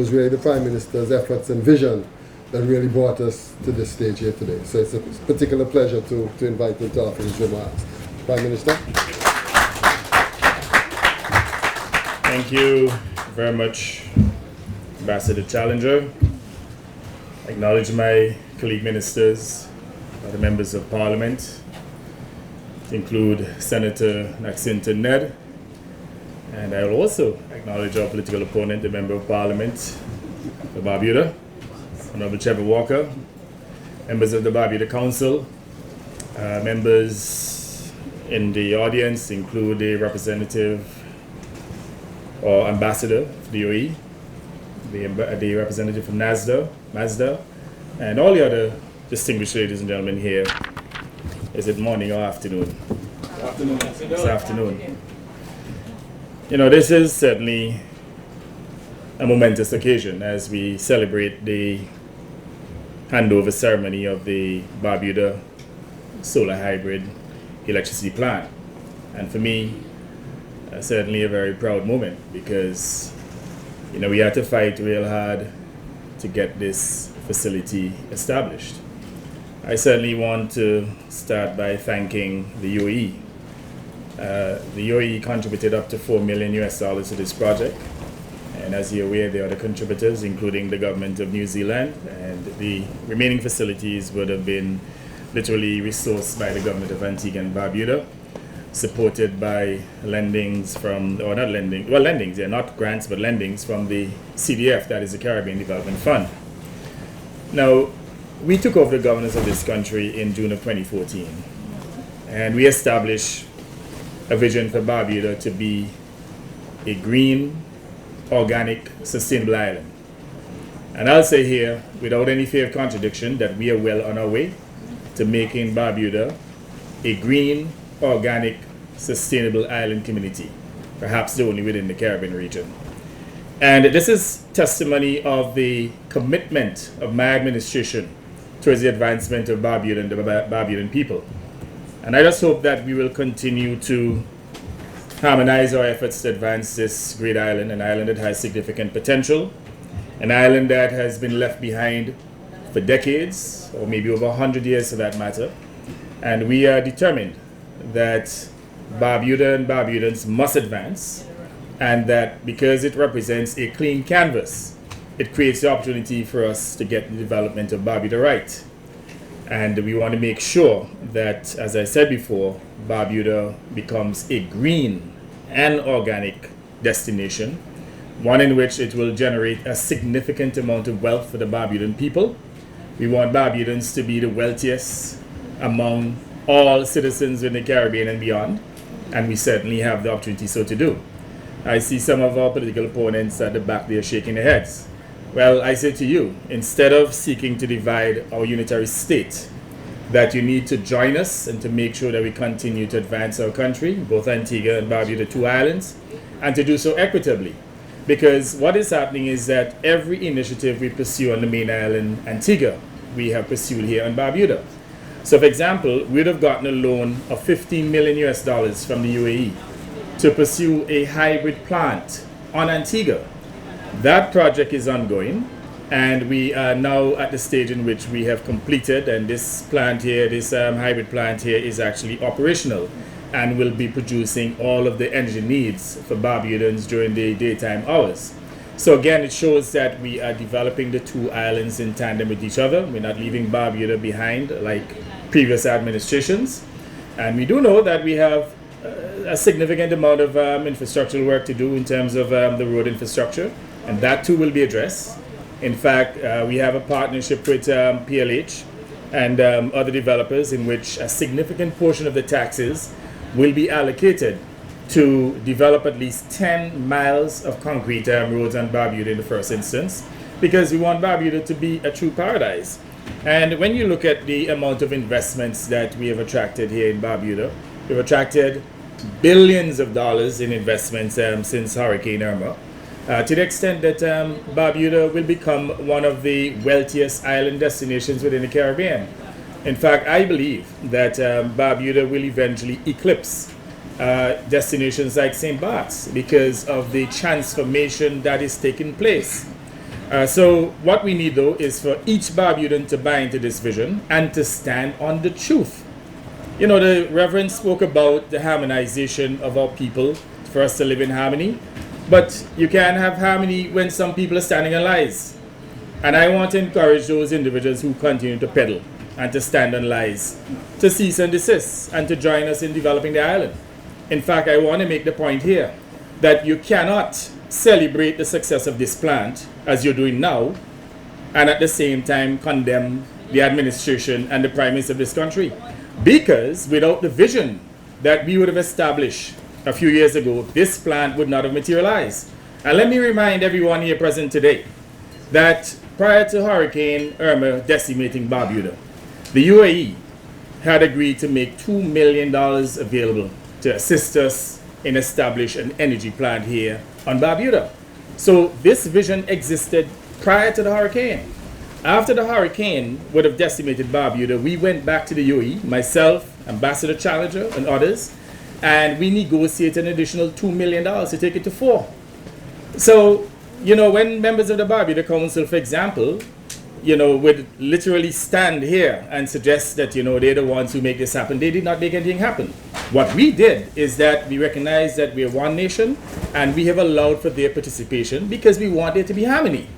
was really the Prime Minister's efforts and vision that really brought us to this stage here today. So it's a particular pleasure to invite him to offer his remarks. Prime Minister. Thank you very much, Ambassador Challenger. I acknowledge my colleague ministers, the members of Parliament, to include Senator Naxinta Ned, and I will also acknowledge our political opponent, the Member of Parliament for Barbuda, Honorable Trevor Walker, members of the Barbuda Council, members in the audience include the representative or ambassador of the UAE, the representative from Mazda, and all the other distinguished ladies and gentlemen here. Is it morning or afternoon? Afternoon. It's afternoon. You know, this is certainly a momentous occasion as we celebrate the handover ceremony of the Barbuda solar hybrid electricity plant. And for me, certainly a very proud moment because, you know, we had to fight real hard to get this facility established. I certainly want to start by thanking the UAE. The UAE contributed up to $4 million to this project. And as you're aware, there are other contributors, including the government of New Zealand, and the remaining facilities would have been literally resourced by the government of Antigua and Barbuda, supported by lendings from, or not lending, well, lendings, they're not grants, but lendings from the CDF, that is the Caribbean Development Fund. Now, we took over the governance of this country in June of 2014, and we established a vision for Barbuda to be a green, organic, sustainable island. And I'll say here, without any fear of contradiction, that we are well on our way to making Barbuda a green, organic, sustainable island community, perhaps the only within the Caribbean region. And this is testimony of the commitment of my administration towards the advancement of Barbuda and the Barbudan people. And I just hope that we will continue to harmonize our efforts to advance this great island, an island that has significant potential, an island that has been left behind for decades, or maybe over 100 years for that matter. And we are determined that Barbuda and Barbudans must advance, and that because it represents a clean canvas, it creates the opportunity for us to get the development of Barbuda right. And we want to make sure that, as I said before, Barbuda becomes a green and organic destination, one in which it will generate a significant amount of wealth for the Barbudan people. We want Barbudans to be the wealthiest among all citizens in the Caribbean and beyond, and we certainly have the opportunity so to do. I see some of our political opponents at the back there shaking their heads. Well, I say to you, instead of seeking to divide our unitary state, that you need to join us and to make sure that we continue to advance our country, both Antigua and Barbuda, two islands, and to do so equitably. Because what is happening is that every initiative we pursue on the main island, Antigua, we have pursued here on Barbuda. So, for example, we'd have gotten a loan of $15 million from the UAE to pursue a hybrid plant on Antigua. That project is ongoing, and we are now at the stage in which we have completed, and this plant here, this hybrid plant here is actually operational and will be producing all of the energy needs for Barbudans during the daytime hours. So again, it shows that we are developing the two islands in tandem with each other. We're not leaving Barbuda behind like previous administrations. And we do know that we have a significant amount of infrastructural work to do in terms of the road infrastructure, and that too will be addressed. In fact, we have a partnership with PLH and other developers in which a significant portion of the taxes will be allocated to develop at least 10 miles of concrete roads on Barbuda in the first instance, because we want Barbuda to be a true paradise. And when you look at the amount of investments that we have attracted here in Barbuda, we've attracted billions of dollars in investments since Hurricane Irma, to the extent that Barbuda will become one of the wealthiest island destinations within the Caribbean. In fact, I believe that Barbuda will eventually eclipse destinations like St. Bart's because of the transformation that is taking place. So what we need though is for each Barbudan to buy into this vision and to stand on the truth. You know, the Reverend spoke about the harmonization of our people for us to live in harmony, but you can't have harmony when some people are standing on lies. And I want to encourage those individuals who continue to peddle and to stand on lies to cease and desist and to join us in developing the island. In fact, I want to make the point here that you cannot celebrate the success of this plant as you're doing now and at the same time condemn the administration and the Prime Minister of this country. Because without the vision that we would have established a few years ago, this plant would not have materialized. And let me remind everyone here present today that prior to Hurricane Irma decimating Barbuda, the UAE had agreed to make $2 million available to assist us in establish an energy plant here on Barbuda. So this vision existed prior to the hurricane. After the hurricane would have decimated Barbuda, we went back to the UAE, myself, Ambassador Challenger, and others, and we negotiated an additional $2 million to take it to 4. So, you know, when members of the Barbuda Council, for example, you know, would literally stand here and suggest that, you know, they're the ones who make this happen, they did not make anything happen. What we did is that we recognize that we're one nation and we have allowed for their participation because we want there to be harmony.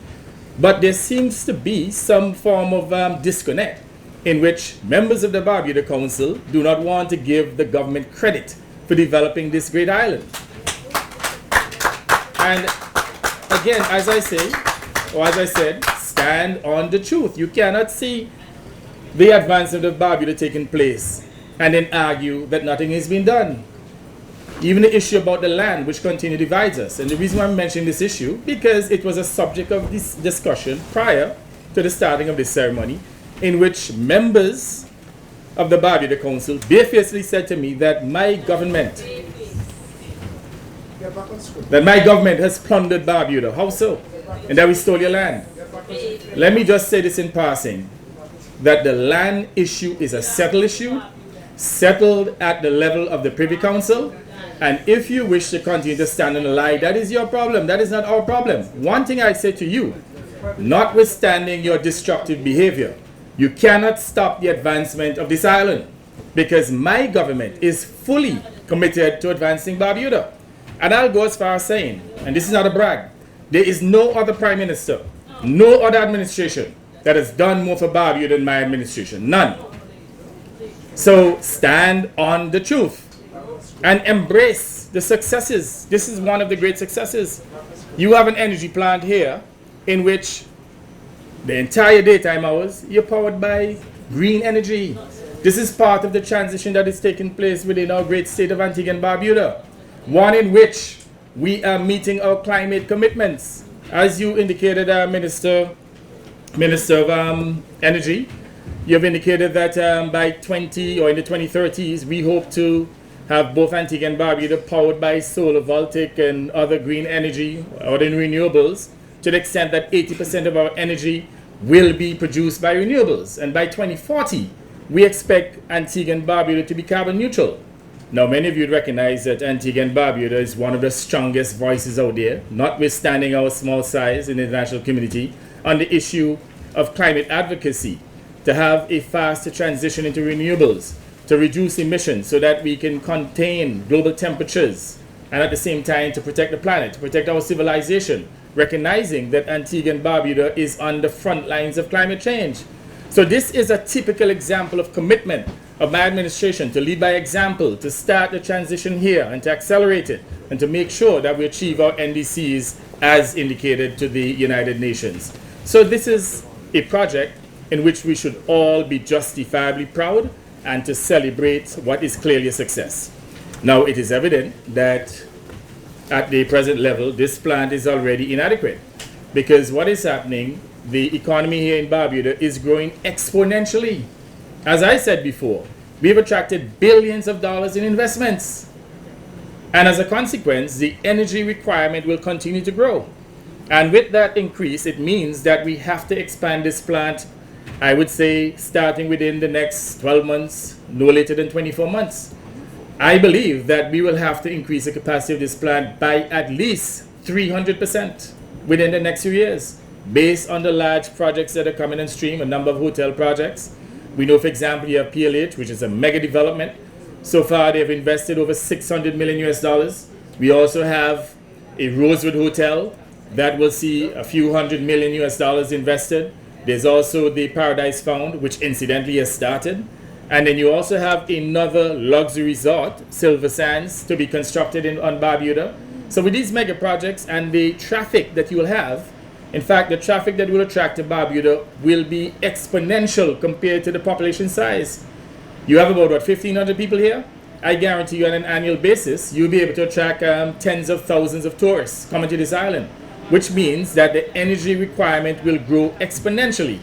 But there seems to be some form of disconnect in which members of the Barbuda Council do not want to give the government credit for developing this great island. And again, as I said, stand on the truth. You cannot see the advance of the Barbuda taking place and then argue that nothing has been done. Even the issue about the land, which continually divides us. And the reason why I'm mentioning this issue, because it was a subject of this discussion prior to the starting of this ceremony, in which members of the Barbuda Council barefacely said to me that my government has plundered Barbuda. How so? And that we stole your land. Let me just say this in passing, that the land issue is a settled issue, settled at the level of the Privy Council, and if you wish to continue to stand on a lie, that is your problem, that is not our problem. One thing I say to you, notwithstanding your destructive behavior, you cannot stop the advancement of this island, because my government is fully committed to advancing Barbuda. And I'll go as far as saying, and this is not a brag, there is no other Prime Minister, no other administration that has done more for Barbuda than my administration. None. So stand on the truth and embrace the successes. This is one of the great successes. You have an energy plant here in which the entire daytime hours you're powered by green energy. This is part of the transition that is taking place within our great state of Antigua and Barbuda. One in which we are meeting our climate commitments. As you indicated, Minister of Energy, you have indicated that by 20 or in the 2030s, we hope to have both Antigua and Barbuda powered by solar, voltaic, and other green energy or in renewables, to the extent that 80% of our energy will be produced by renewables. And by 2040, we expect Antigua and Barbuda to be carbon neutral. Now, many of you recognize that Antigua and Barbuda is one of the strongest voices out there, notwithstanding our small size in the international community, on the issue of climate advocacy, to have a faster transition into renewables, to reduce emissions so that we can contain global temperatures, and at the same time to protect the planet, to protect our civilization, recognizing that Antigua and Barbuda is on the front lines of climate change. So this is a typical example of commitment of my administration to lead by example, to start the transition here and to accelerate it and to make sure that we achieve our NDCs as indicated to the United Nations. So this is a project in which we should all be justifiably proud and to celebrate what is clearly a success. Now, it is evident that at the present level, this plant is already inadequate, because what is happening, the economy here in Barbuda is growing exponentially. As I said before, we've attracted billions of dollars in investments. And as a consequence, the energy requirement will continue to grow. And with that increase, it means that we have to expand this plant, I would say, starting within the next 12 months, no later than 24 months. I believe that we will have to increase the capacity of this plant by at least 300% within the next few years. based on the large projects that are coming on stream, a number of hotel projects. We know, for example, you have PLH, which is a mega development. So far, they've invested over 600 million US dollars. We also have a Rosewood Hotel that will see a few hundred million US dollars invested. There's also the Paradise Found, which incidentally has started. And then you also have another luxury resort, Silver Sands, to be constructed on Barbuda. So with these mega projects and the traffic that you will have, in fact, the traffic that will attract to Barbuda will be exponential compared to the population size. You have about, 1,500 people here? I guarantee you on an annual basis, you'll be able to attract tens of thousands of tourists coming to this island, which means that the energy requirement will grow exponentially.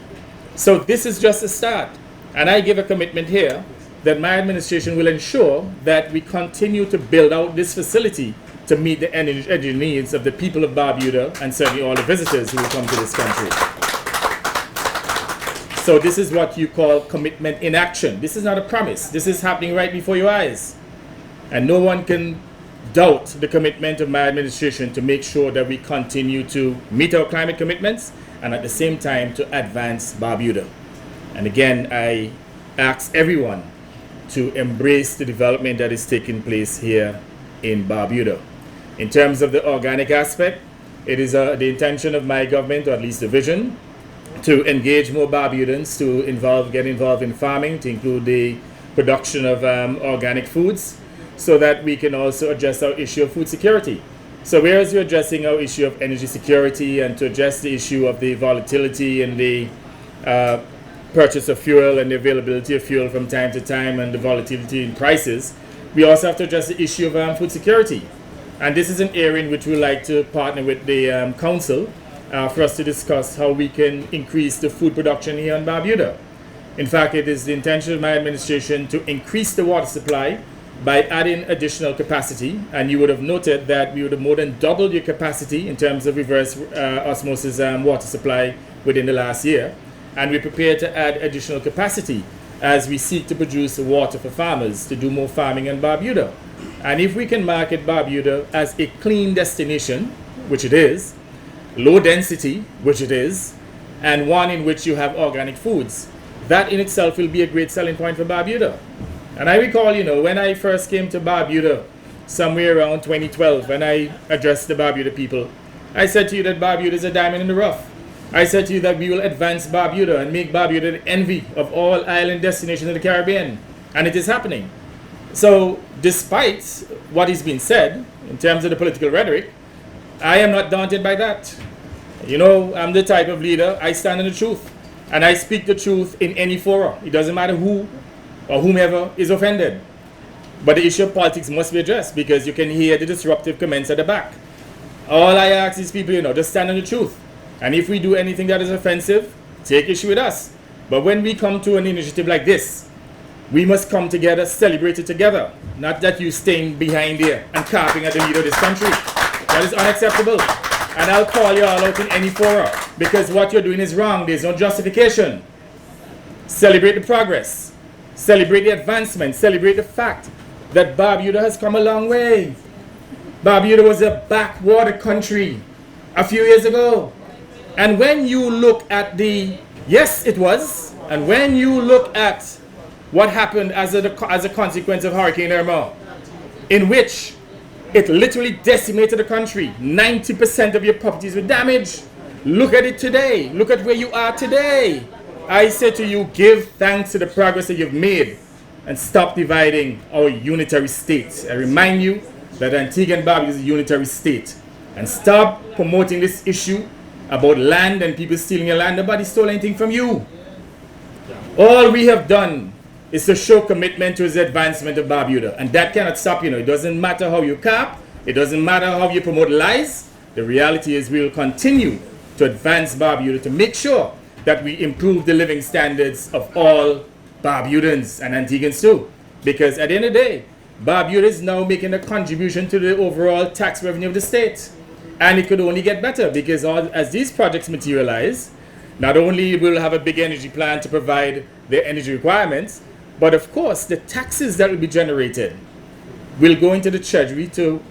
So this is just a start. And I give a commitment here that my administration will ensure that we continue to build out this facility to meet the energy needs of the people of Barbuda and certainly all the visitors who will come to this country. So this is what you call commitment in action. This is not a promise. This is happening right before your eyes. And no one can doubt the commitment of my administration to make sure that we continue to meet our climate commitments and at the same time to advance Barbuda. And again, I ask everyone to embrace the development that is taking place here in Barbuda. In terms of the organic aspect, it is the intention of my government, or at least the vision, to engage more Barbudans to get involved in farming, to include the production of organic foods, so that we can also address our issue of food security. So whereas you're addressing our issue of energy security and to address the issue of the volatility in the purchase of fuel and the availability of fuel from time to time and the volatility in prices, we also have to address the issue of food security. And this is an area in which we like to partner with the council for us to discuss how we can increase the food production here in Barbuda. In fact, it is the intention of my administration to increase the water supply by adding additional capacity. And you would have noted that we would have more than doubled your capacity in terms of reverse osmosis water supply within the last year. And we're prepared to add additional capacity as we seek to produce water for farmers to do more farming in Barbuda. And if we can market Barbuda as a clean destination, which it is, low density, which it is, and one in which you have organic foods, that in itself will be a great selling point for Barbuda. And I recall, when I first came to Barbuda, somewhere around 2012, when I addressed the Barbuda people, I said to you that Barbuda is a diamond in the rough. I said to you that we will advance Barbuda and make Barbuda the envy of all island destinations in the Caribbean. And it is happening. So despite what is being said in terms of the political rhetoric, I am not daunted by that. I'm the type of leader, I stand in the truth. And I speak the truth in any forum. It doesn't matter who or whomever is offended. But the issue of politics must be addressed because you can hear the disruptive comments at the back. All I ask these people, just stand on the truth. And if we do anything that is offensive, take issue with us. But when we come to an initiative like this, we must come together, celebrate it together. Not that you staying behind there and carping at the leader of this country. That is unacceptable. And I'll call you all out in any forum because what you're doing is wrong. There's no justification. Celebrate the progress. Celebrate the advancement. Celebrate the fact that Barbuda has come a long way. Barbuda was a backwater country a few years ago. And when you look at yes, it was. And when you look at what happened as a consequence of Hurricane Irma, in which it literally decimated the country, 90% of your properties were damaged. Look at it today. Look at where you are today. I say to you, give thanks to the progress that you've made and stop dividing our unitary state. I remind you that Antigua and Barbuda is a unitary state. And stop promoting this issue about land and people stealing your land. Nobody stole anything from you. All we have done is to show commitment to the advancement of Barbuda. And that cannot stop, It doesn't matter how you cap. It doesn't matter how you promote lies. The reality is we will continue to advance Barbuda to make sure that we improve the living standards of all Barbudans and Antiguans too. Because at the end of the day, Barbuda is now making a contribution to the overall tax revenue of the state. And it could only get better because as these projects materialize, not only will we have a big energy plan to provide the energy requirements, but of course the taxes that will be generated will go into the treasury to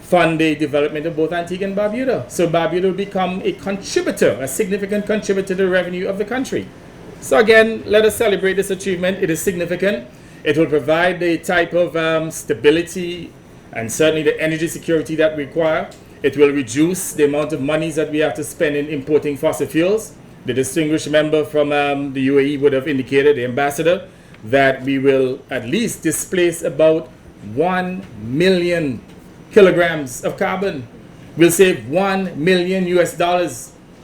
fund the development of both Antigua and Barbuda. So Barbuda will become a contributor, a significant contributor to the revenue of the country. So again, let us celebrate this achievement. It is significant. It will provide the type of stability and certainly the energy security that we require. It will reduce the amount of monies that we have to spend in importing fossil fuels. The distinguished member from the UAE would have indicated, the ambassador, that we will at least displace about 1 million kilograms of carbon. We'll save $1 million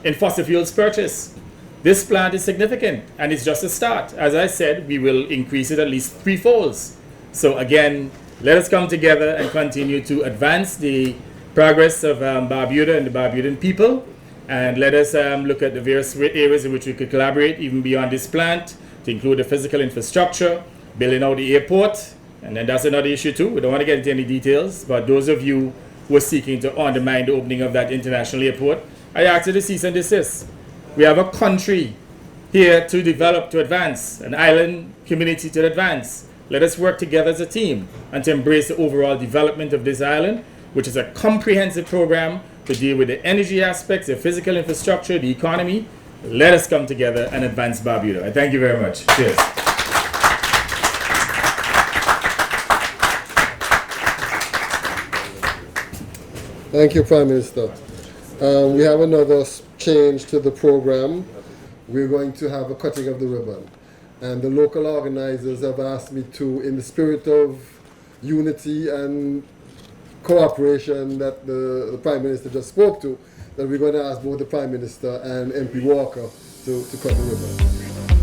in fossil fuels purchase. This plant is significant and it's just a start. As I said, we will increase it at least threefolds. So again, let us come together and continue to advance the progress of Barbuda and the Barbudan people. And let us look at the various areas in which we could collaborate even beyond this plant, to include the physical infrastructure, building out the airport. And then that's another issue too. We don't want to get into any details, but those of you who are seeking to undermine the opening of that international airport, I ask you to cease and desist. We have a country here to develop, to advance, an island community to advance. Let us work together as a team and to embrace the overall development of this island, which is a comprehensive program to deal with the energy aspects, the physical infrastructure, the economy. Let us come together and advance Barbuda. I thank you very much. Cheers. Thank you, Prime Minister. We have another change to the program. We're going to have a cutting of the ribbon. And the local organizers have asked me to, in the spirit of unity and cooperation that the Prime Minister just spoke to, that we're going to ask both the Prime Minister and MP Walker to cut the ribbon.